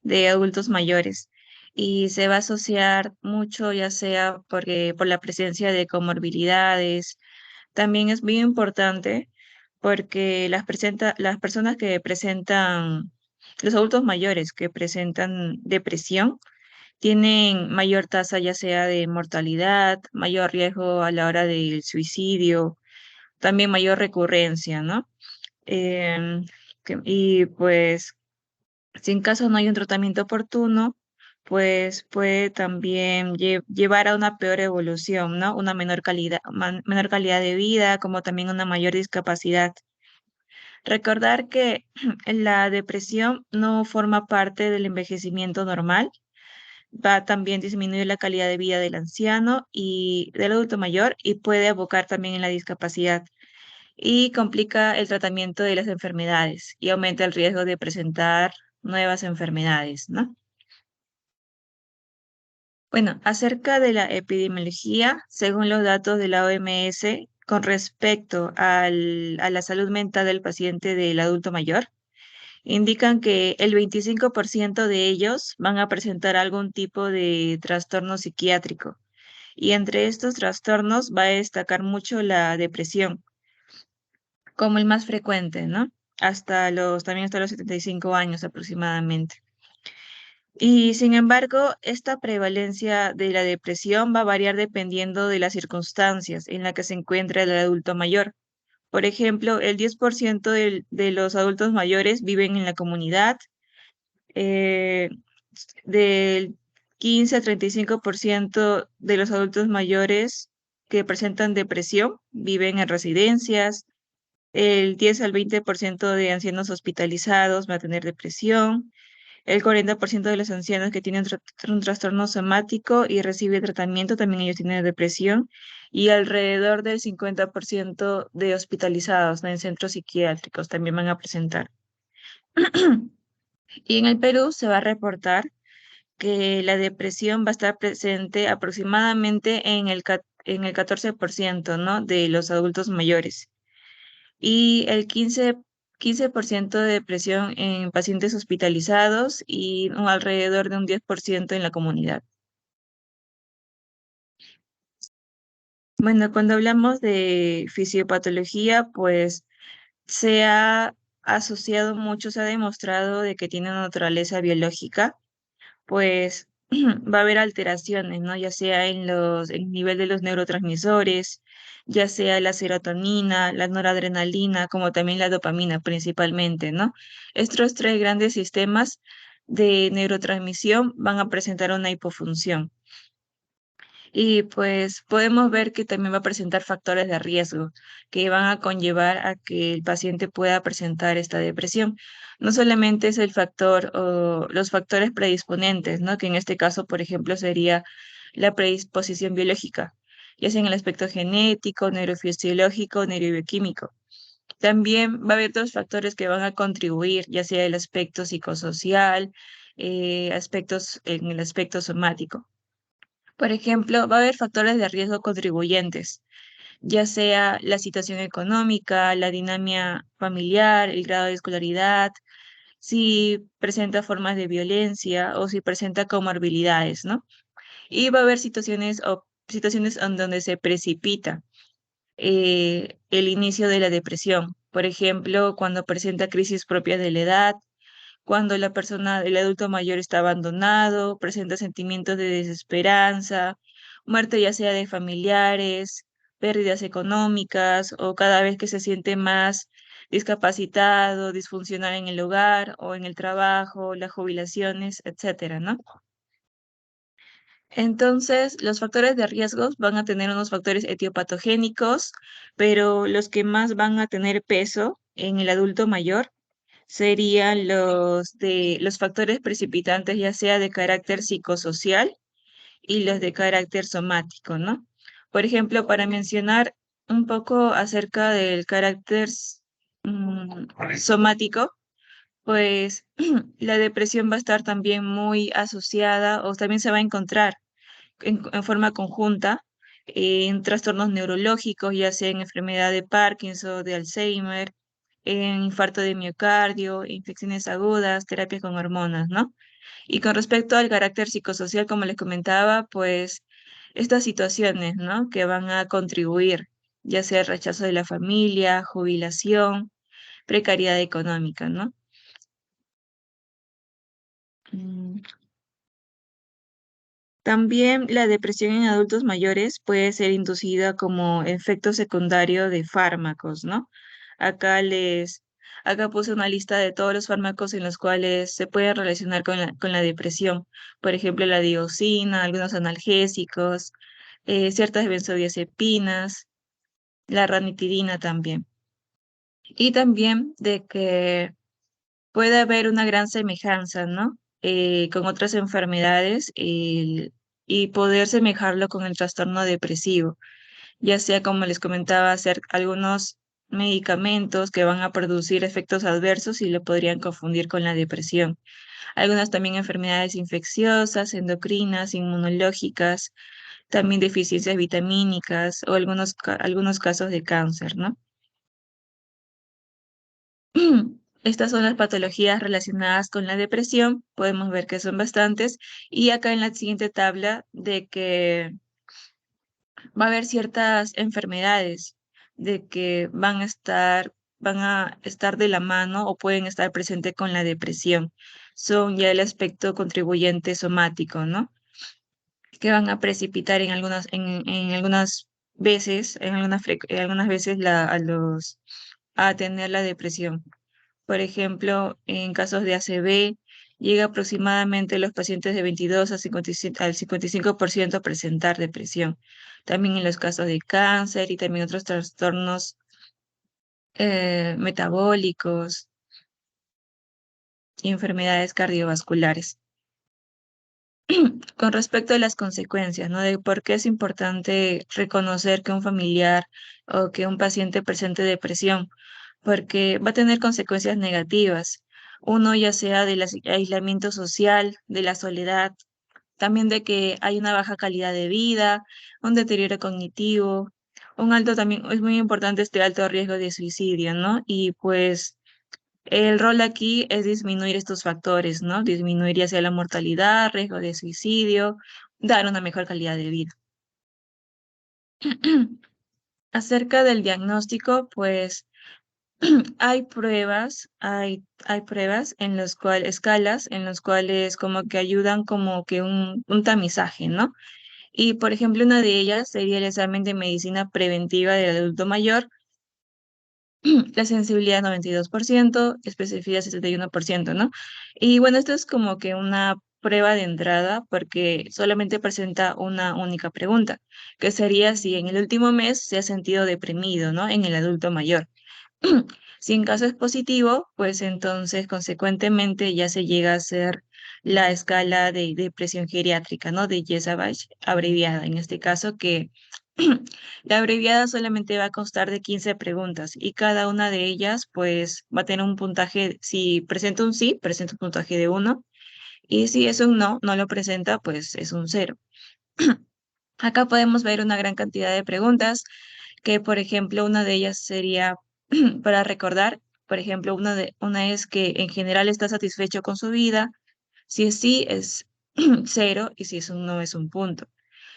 de adultos mayores y se va a asociar mucho, ya sea porque, por la presencia de comorbilidades. También es muy importante porque las personas que presentan, los adultos mayores que presentan depresión, tienen mayor tasa ya sea de mortalidad, mayor riesgo a la hora del suicidio, también mayor recurrencia, ¿no? Em, y pues, si en caso no hay un tratamiento oportuno, pues puede también llevar a una peor evolución, ¿no? Una menor calidad de vida, como también una mayor discapacidad. Recordar que la depresión no forma parte del envejecimiento normal, va a también disminuir la calidad de vida del anciano y del adulto mayor y puede abocar también en la discapacidad y complica el tratamiento de las enfermedades y aumenta el riesgo de presentar nuevas enfermedades, ¿no? Bueno, acerca de la epidemiología, según los datos de la OMS, con respecto a la salud mental del paciente del adulto mayor, indican que el 25% de ellos van a presentar algún tipo de trastorno psiquiátrico. Y entre estos trastornos va a destacar mucho la depresión como el más frecuente, ¿no? También hasta los 75 años aproximadamente. Y sin embargo, esta prevalencia de la depresión va a variar dependiendo de las circunstancias en las que se encuentra el adulto mayor. Por ejemplo, el 10% de los adultos mayores viven en la comunidad, eh, del 15 a 35% de los adultos mayores que presentan depresión viven en residencias, el 10 al 20% de ancianos hospitalizados va a tener depresión, el 40% de los ancianos que tienen un trastorno somático y recibe tratamiento, también ellos tienen depresión, y alrededor del 50% de hospitalizados, ¿no?, en centros psiquiátricos también van a presentar. Y en el Perú se va a reportar que la depresión va a estar presente aproximadamente en el 14%, ¿no?, de los adultos mayores y el 15% de depresión en pacientes hospitalizados y alrededor de un 10% en la comunidad. Bueno, cuando hablamos de fisiopatología, pues se ha asociado mucho, se ha demostrado de que tiene una naturaleza biológica, pues va a haber alteraciones, ¿no? Ya sea en el nivel de los neurotransmisores, ya sea la serotonina, la noradrenalina, como también la dopamina principalmente, ¿no? Estos tres grandes sistemas de neurotransmisión van a presentar una hipofunción. Y pues podemos ver que también va a presentar factores de riesgo que van a conllevar a que el paciente pueda presentar esta depresión. No solamente es el factor o los factores predisponentes, ¿no? Que en este caso, por ejemplo, sería la predisposición biológica, ya sea en el aspecto genético, neurofisiológico, neurobioquímico. También va a haber otros factores que van a contribuir, ya sea el aspecto psicosocial, aspectos en el aspecto somático. Por ejemplo, va a haber factores de riesgo contribuyentes, ya sea la situación económica, la dinámica familiar, el grado de escolaridad, si presenta formas de violencia o si presenta comorbilidades, ¿no? Y va a haber situaciones en donde se precipita el inicio de la depresión. Por ejemplo, cuando presenta crisis propias de la edad, cuando el adulto mayor está abandonado, presenta sentimientos de desesperanza, muerte ya sea de familiares, pérdidas económicas o cada vez que se siente más discapacitado, disfuncional en el hogar o en el trabajo, las jubilaciones, etcétera, ¿no? Entonces, los factores de riesgos van a tener unos factores etiopatogénicos, pero los que más van a tener peso en el adulto mayor serían los factores precipitantes, ya sea de carácter psicosocial y los de carácter somático, ¿no? Por ejemplo, para mencionar un poco acerca del carácter somático, pues la depresión va a estar también muy asociada o también se va a encontrar en forma conjunta en trastornos neurológicos, ya sea en enfermedad de Parkinson, de Alzheimer, en infarto de miocardio, infecciones agudas, terapias con hormonas, ¿no? Y con respecto al carácter psicosocial, como les comentaba, pues estas situaciones, ¿no? Que van a contribuir, ya sea el rechazo de la familia, jubilación, precariedad económica, ¿no? Mm, También la depresión en adultos mayores puede ser inducida como efecto secundario de fármacos, ¿no? Acá les, acá puse una lista de todos los fármacos en los cuales se puede relacionar con la depresión. Por ejemplo, la dioxina, algunos analgésicos, ciertas benzodiazepinas, la ranitidina también. Y también de que puede haber una gran semejanza, ¿no? Con otras enfermedades y poder semejarlo con el trastorno depresivo, ya sea, como les comentaba, hacer algunos medicamentos que van a producir efectos adversos y lo podrían confundir con la depresión. Algunas también enfermedades infecciosas, endocrinas, inmunológicas, también deficiencias vitamínicas o algunos casos de cáncer, ¿no? Estas son las patologías relacionadas con la depresión. Podemos ver que son bastantes. Y acá en la siguiente tabla de que va a haber ciertas enfermedades de que van a estar de la mano o pueden estar presentes con la depresión. Son ya el aspecto contribuyente somático, ¿no? Que van a precipitar en algunas veces, en algunas veces a tener la depresión. Por ejemplo, en casos de ACV, llega aproximadamente los pacientes de 22 a 55, al 55% a presentar depresión. También en los casos de cáncer y también otros trastornos metabólicos y enfermedades cardiovasculares. Con respecto a las consecuencias, ¿no? De por qué es importante reconocer que un familiar o que un paciente presente depresión, porque va a tener consecuencias negativas. Uno ya sea del aislamiento social, de la soledad, también de que hay una baja calidad de vida, un deterioro cognitivo, un alto también, es muy importante este alto riesgo de suicidio, ¿no? Y pues el rol aquí es disminuir estos factores, ¿no? Disminuir ya sea la mortalidad, riesgo de suicidio, dar una mejor calidad de vida. Acerca del diagnóstico, pues hay pruebas en las cuales, escalas en las cuales como que ayudan como que un tamizaje, ¿no? Y por ejemplo, una de ellas sería el examen de medicina preventiva del adulto mayor, la sensibilidad 92%, especificidad 71%, ¿no? Y bueno, esto es como que una prueba de entrada porque solamente presenta una única pregunta, que sería si en el último mes se ha sentido deprimido, ¿no? En el adulto mayor. Si en caso es positivo, pues entonces consecuentemente ya se llega a hacer la escala de depresión geriátrica, ¿no? De Jesabach abreviada, en este caso que la abreviada solamente va a constar de 15 preguntas y cada una de ellas pues va a tener un puntaje, si presenta un sí, presenta un puntaje de 1 y si es un no, no lo presenta, pues es un 0. Acá podemos ver una gran cantidad de preguntas que, por ejemplo, una de ellas sería para recordar, por ejemplo, una es que en general está satisfecho con su vida, si es sí es 0 y si es un no es un punto.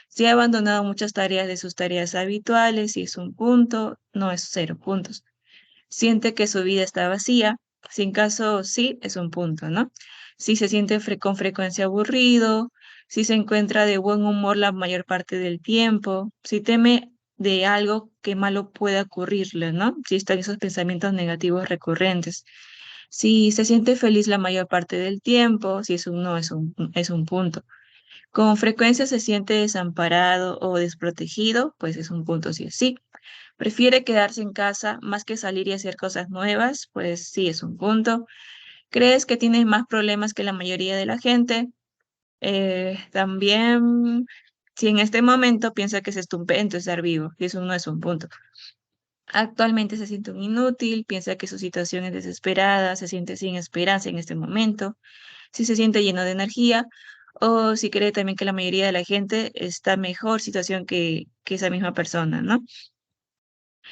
Si ha abandonado muchas tareas de sus tareas habituales, si es un punto, no es 0 puntos. Siente que su vida está vacía, si en caso sí, es un punto, ¿no? Si se siente con frecuencia aburrido, si se encuentra de buen humor la mayor parte del tiempo, si teme de algo que malo pueda ocurrirle, ¿no? Si están esos pensamientos negativos recurrentes. Si se siente feliz la mayor parte del tiempo, si es un no, es un punto. Con frecuencia se siente desamparado o desprotegido, pues es un punto sí es sí. Prefiere quedarse en casa más que salir y hacer cosas nuevas, pues sí es un punto. ¿Crees que tienes más problemas que la mayoría de la gente? También, si en este momento piensa que es estupendo estar vivo, y eso no es un punto. Actualmente se siente un inútil, piensa que su situación es desesperada, se siente sin esperanza en este momento, si se siente lleno de energía, o si cree también que la mayoría de la gente está en mejor situación que esa misma persona, ¿no?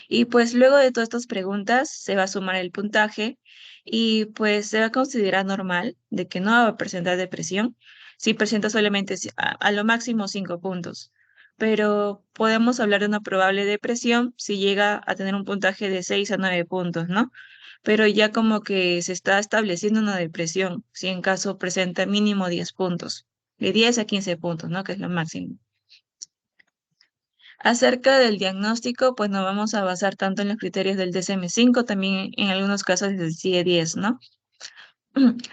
Y pues luego de todas estas preguntas se va a sumar el puntaje y pues se va a considerar normal de que no va a presentar depresión si presenta solamente a lo máximo 5 puntos. Pero podemos hablar de una probable depresión si llega a tener un puntaje de 6 a 9 puntos, ¿no? Pero ya como que se está estableciendo una depresión si en caso presenta mínimo 10 puntos, de 10 a 15 puntos, ¿no? Que es lo máximo. Acerca del diagnóstico, pues no vamos a basar tanto en los criterios del DSM-5, también en algunos casos del CIE-10, ¿no?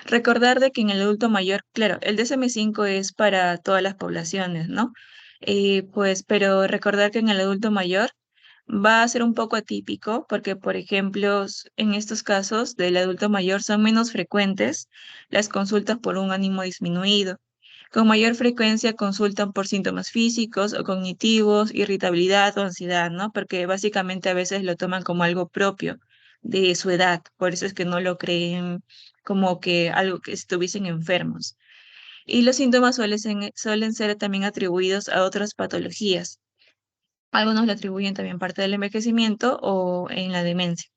Recordar de que en el adulto mayor, claro, el DSM-5 es para todas las poblaciones, ¿no? Pues, pero recordar que en el adulto mayor va a ser un poco atípico porque, por ejemplo, en estos casos del adulto mayor son menos frecuentes las consultas por un ánimo disminuido. Con mayor frecuencia consultan por síntomas físicos o cognitivos, irritabilidad o ansiedad, ¿no? Porque básicamente a veces lo toman como algo propio de su edad, por eso es que no lo creen como que algo que estuviesen enfermos. Y los síntomas suelen ser también atribuidos a otras patologías. Algunos le atribuyen también parte del envejecimiento o en la demencia.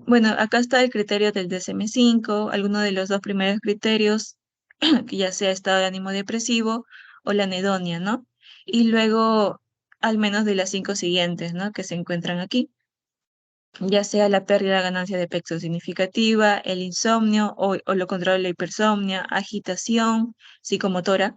Bueno, acá está el criterio del DSM-5, alguno de los dos primeros criterios, que ya sea estado de ánimo depresivo o la anedonia, ¿no? Y luego al menos de las 5 siguientes, ¿no? Que se encuentran aquí, ya sea la pérdida o ganancia de peso significativa, el insomnio o lo contrario, la hipersomnia, agitación psicomotora,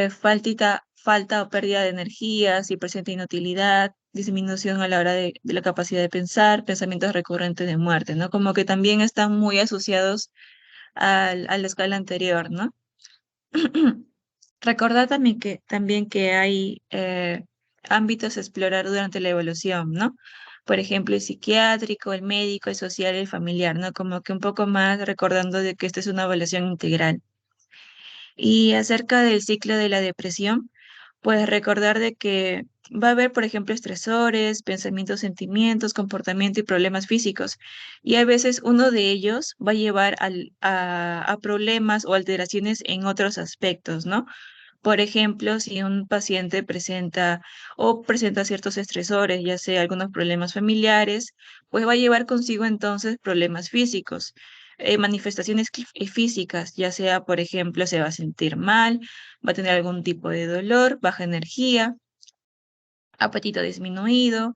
falta o pérdida de energía, si presenta inutilidad, disminución a la hora de la capacidad de pensar, pensamientos recurrentes de muerte, ¿no? Como que también están muy asociados a la escala anterior, ¿no? Recordar también que hay ámbitos a explorar durante la evolución, ¿no? Por ejemplo, el psiquiátrico, el médico, el social y el familiar, ¿no? Como que un poco más recordando de que esta es una evaluación integral. Y acerca del ciclo de la depresión, pues recordar de que va a haber, por ejemplo, estresores, pensamientos, sentimientos, comportamiento y problemas físicos. Y a veces uno de ellos va a llevar a problemas o alteraciones en otros aspectos, ¿no? Por ejemplo, si un paciente presenta ciertos estresores, ya sea algunos problemas familiares, pues va a llevar consigo entonces problemas físicos, manifestaciones físicas, ya sea, por ejemplo, se va a sentir mal, va a tener algún tipo de dolor, baja energía, apetito disminuido,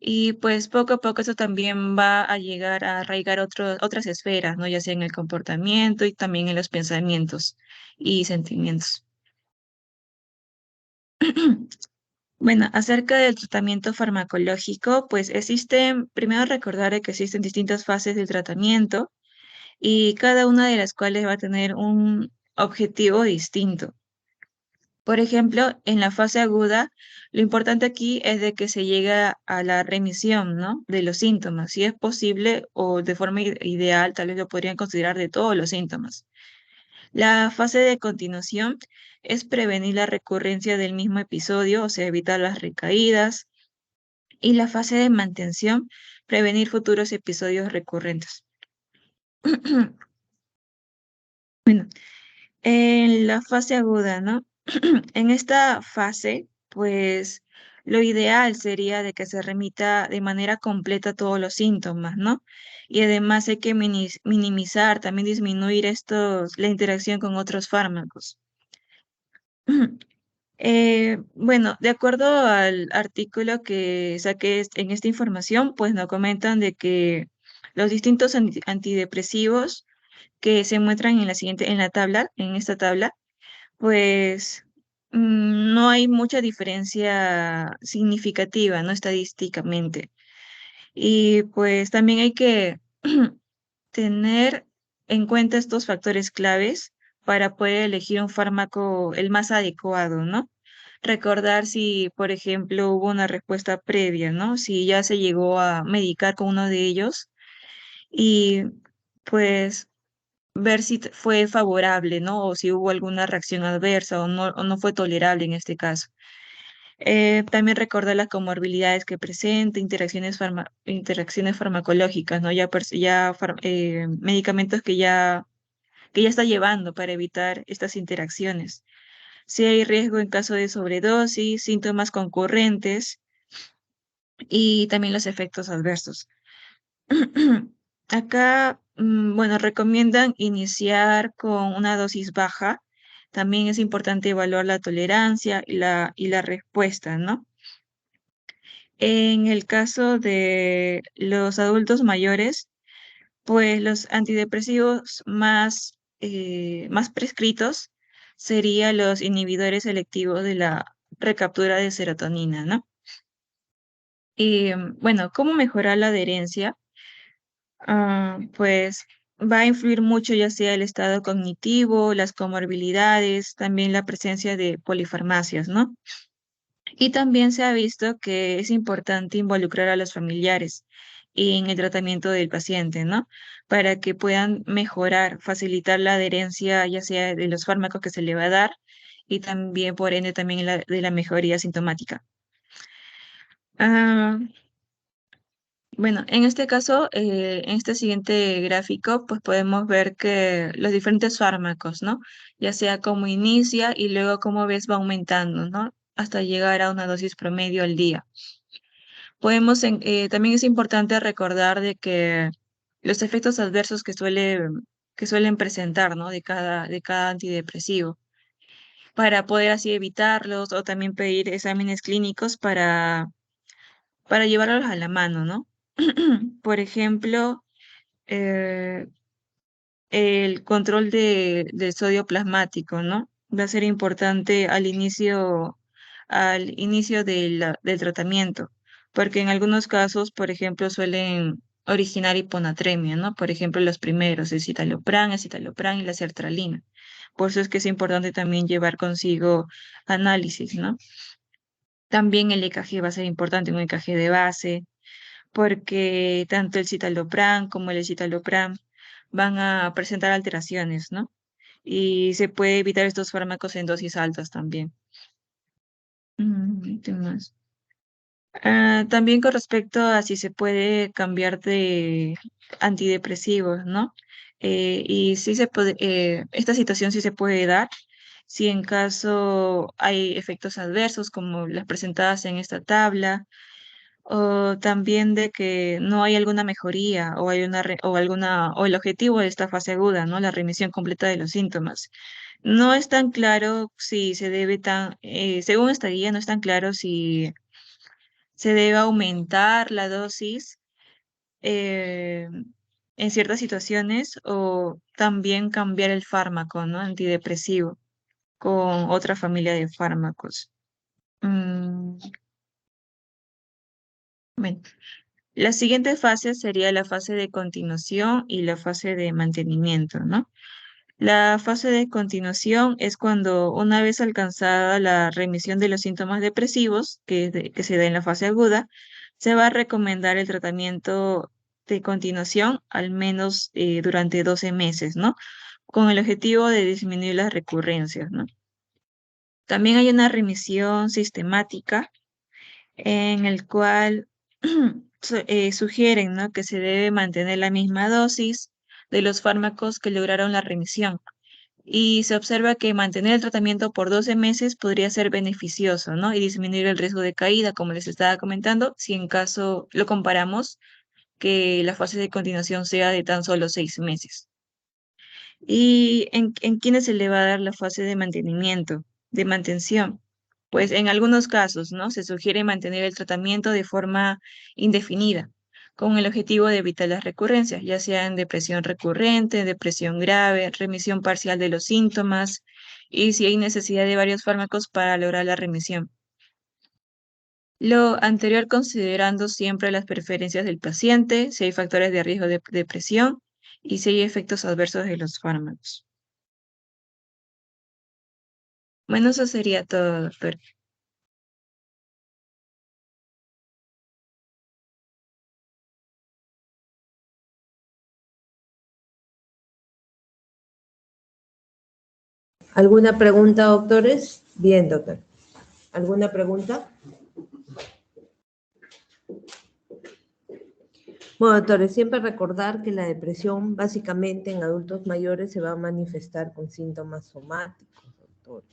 y pues poco a poco eso también va a llegar a arraigar otras esferas, ¿no? Ya sea en el comportamiento y también en los pensamientos y sentimientos. Bueno, acerca del tratamiento farmacológico, pues primero recordar de que existen distintas fases del tratamiento y cada una de las cuales va a tener un objetivo distinto. Por ejemplo, en la fase aguda, lo importante aquí es de que se llegue a la remisión, ¿no? De los síntomas, si es posible o de forma ideal, tal vez lo podrían considerar de todos los síntomas. La fase de continuación es prevenir la recurrencia del mismo episodio, o sea, evitar las recaídas. Y la fase de mantención, prevenir futuros episodios recurrentes. Bueno, en la fase aguda, ¿no? En esta fase, pues lo ideal sería de que se remita de manera completa todos los síntomas, ¿no? Y además hay que minimizar, también disminuir la interacción con otros fármacos. Bueno, de acuerdo al artículo que saqué en esta información, pues nos comentan de que los distintos antidepresivos que se muestran en la tabla, en esta tabla, pues no hay mucha diferencia significativa, ¿no? Estadísticamente. Y pues también hay que tener en cuenta estos factores claves para poder elegir un fármaco el más adecuado, ¿no? Recordar si, por ejemplo, hubo una respuesta previa, ¿no? Si ya se llegó a medicar con uno de ellos y pues ver si fue favorable, ¿no? O si hubo alguna reacción adversa o no fue tolerable en este caso. También recordar las comorbilidades que presenta, interacciones farmacológicas, ¿no? Medicamentos que ya está llevando para evitar estas interacciones. Si hay riesgo en caso de sobredosis, síntomas concurrentes y también los efectos adversos. Acá, bueno, recomiendan iniciar con una dosis baja. También es importante evaluar la tolerancia y la respuesta, ¿no? En el caso de los adultos mayores, pues los antidepresivos más prescritos serían los inhibidores selectivos de la recaptura de serotonina, ¿no? Y bueno, ¿cómo mejorar la adherencia? Pues va a influir mucho ya sea el estado cognitivo, las comorbilidades, también la presencia de polifarmacias, ¿no? Y también se ha visto que es importante involucrar a los familiares en el tratamiento del paciente, ¿no? Para que puedan mejorar, facilitar la adherencia ya sea de los fármacos que se le va a dar y también, por ende, también de la mejoría sintomática. Ah, bueno, en este caso, en este siguiente gráfico, pues podemos ver que los diferentes fármacos, ¿no? Ya sea cómo inicia y luego cómo ves va aumentando, ¿no? Hasta llegar a una dosis promedio al día. También es importante recordar de que los efectos adversos que suelen presentar, ¿no? De cada antidepresivo, para poder así evitarlos o también pedir exámenes clínicos para llevarlos a la mano, ¿no? Por ejemplo, eh, el control del sodio plasmático, ¿no? Va a ser importante al inicio del tratamiento, porque en algunos casos, por ejemplo, suelen originar hiponatremia, ¿no? Por ejemplo, los primeros, el citalopram y la sertralina. Por eso es que es importante también llevar consigo análisis, ¿no? También el EKG va a ser importante, un EKG de base, porque tanto el citalopram como el escitalopram van a presentar alteraciones, ¿no? Y se puede evitar estos fármacos en dosis altas también. ¿Qué más? También con respecto a si se puede cambiar de antidepresivos, ¿no? Y sí esta situación sí se puede dar si en caso hay efectos adversos como las presentadas en esta tabla, o también de que no hay alguna mejoría o hay o el objetivo de esta fase aguda, ¿no? La remisión completa de los síntomas. No es tan claro si se debe según esta guía, no es tan claro si se debe aumentar la dosis eh, en ciertas situaciones o también cambiar el fármaco, ¿no? Antidepresivo con otra familia de fármacos. Mm, bueno. La siguiente fase sería la fase de continuación y la fase de mantenimiento, ¿no? La fase de continuación es cuando una vez alcanzada la remisión de los síntomas depresivos, que se da en la fase aguda, se va a recomendar el tratamiento de continuación al menos durante 12 meses, ¿no? Con el objetivo de disminuir las recurrencias, ¿no? También hay una remisión sistemática en el cual sugieren, ¿no? Que se debe mantener la misma dosis de los fármacos que lograron la remisión. Y se observa que mantener el tratamiento por 12 meses podría ser beneficioso, ¿no? Y disminuir el riesgo de caída, como les estaba comentando, si en caso lo comparamos, que la fase de continuación sea de tan solo 6 meses. ¿Y en quiénes se le va a dar la fase de mantenimiento, de mantención? Pues en algunos casos, ¿no? Se sugiere mantener el tratamiento de forma indefinida, con el objetivo de evitar las recurrencias, ya sea en depresión recurrente, depresión grave, remisión parcial de los síntomas, y si hay necesidad de varios fármacos para lograr la remisión. Lo anterior considerando siempre las preferencias del paciente, si hay factores de riesgo de depresión y si hay efectos adversos de los fármacos. Bueno, eso sería todo, doctor. ¿Alguna pregunta, doctores? Bien, doctor. ¿Alguna pregunta? Bueno, doctores, siempre recordar que la depresión básicamente en adultos mayores se va a manifestar con síntomas somáticos, doctores.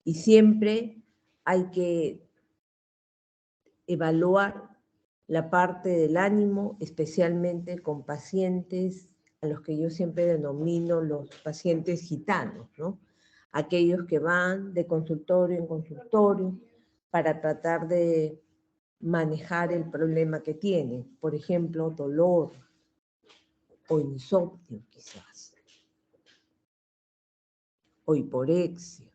Y siempre hay que evaluar la parte del ánimo, especialmente con pacientes a los que yo siempre denomino los pacientes gitanos, ¿no? Aquellos que van de consultorio en consultorio para tratar de manejar el problema que tienen. Por ejemplo, dolor o insomnio quizás, o hiporexia.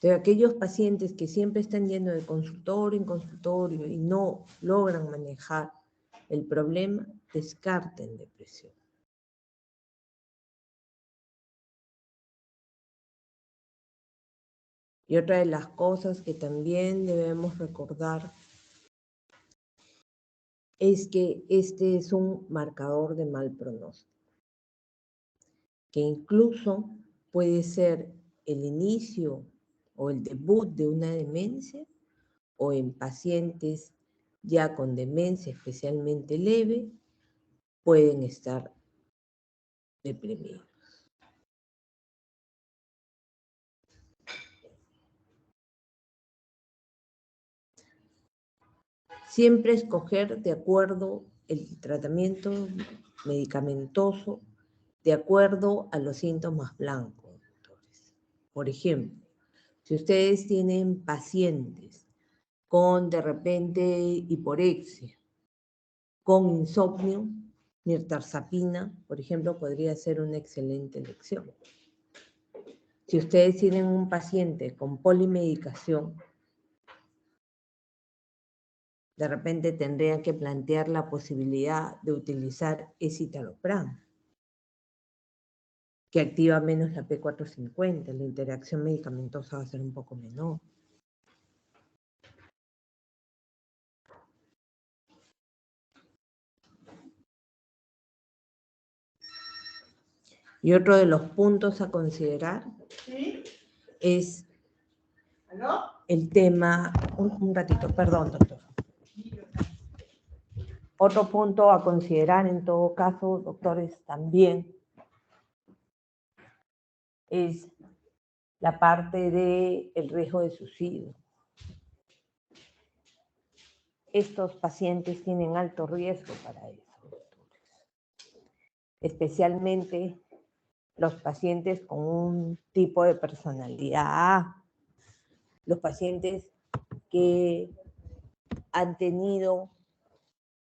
Entonces, aquellos pacientes que siempre están yendo de consultorio en consultorio y no logran manejar el problema, descarten depresión. Y otra de las cosas que también debemos recordar es que este es un marcador de mal pronóstico, que incluso puede ser el inicio o el debut de una demencia, o en pacientes ya con demencia especialmente leve, pueden estar deprimidos. Siempre escoger de acuerdo el tratamiento medicamentoso, de acuerdo a los síntomas blancos, doctores. Por ejemplo, si ustedes tienen pacientes con de repente hiporexia, con insomnio, mirtazapina, por ejemplo, podría ser una excelente elección. Si ustedes tienen un paciente con polimedicación, de repente tendrían que plantear la posibilidad de utilizar escitalopram, que activa menos la P450, la interacción medicamentosa va a ser un poco menor. Y otro de los puntos a considerar es el tema, un ratito, perdón, doctor. Otro punto a considerar en todo caso, doctores, también es la parte del riesgo de suicidio. Estos pacientes tienen alto riesgo para eso, doctores. Especialmente los pacientes con un tipo de personalidad A, los pacientes que han tenido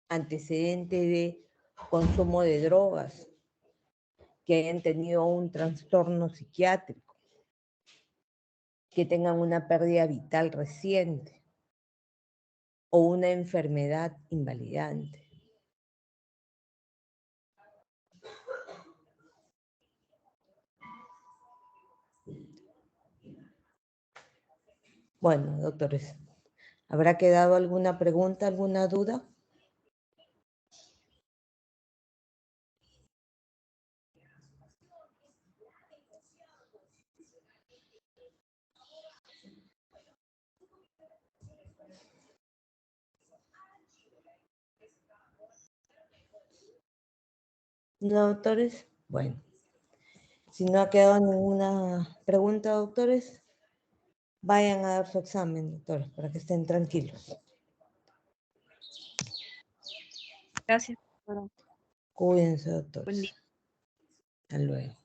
antecedente de consumo de drogas, que hayan tenido un trastorno psiquiátrico, que tengan una pérdida vital reciente o una enfermedad invalidante. Bueno, doctores, ¿habrá quedado alguna pregunta, alguna duda? ¿No, doctores? Bueno, si no ha quedado ninguna pregunta, doctores, vayan a dar su examen, doctores, para que estén tranquilos. Gracias, doctora. Cuídense, Buen día. doctores. Hasta luego.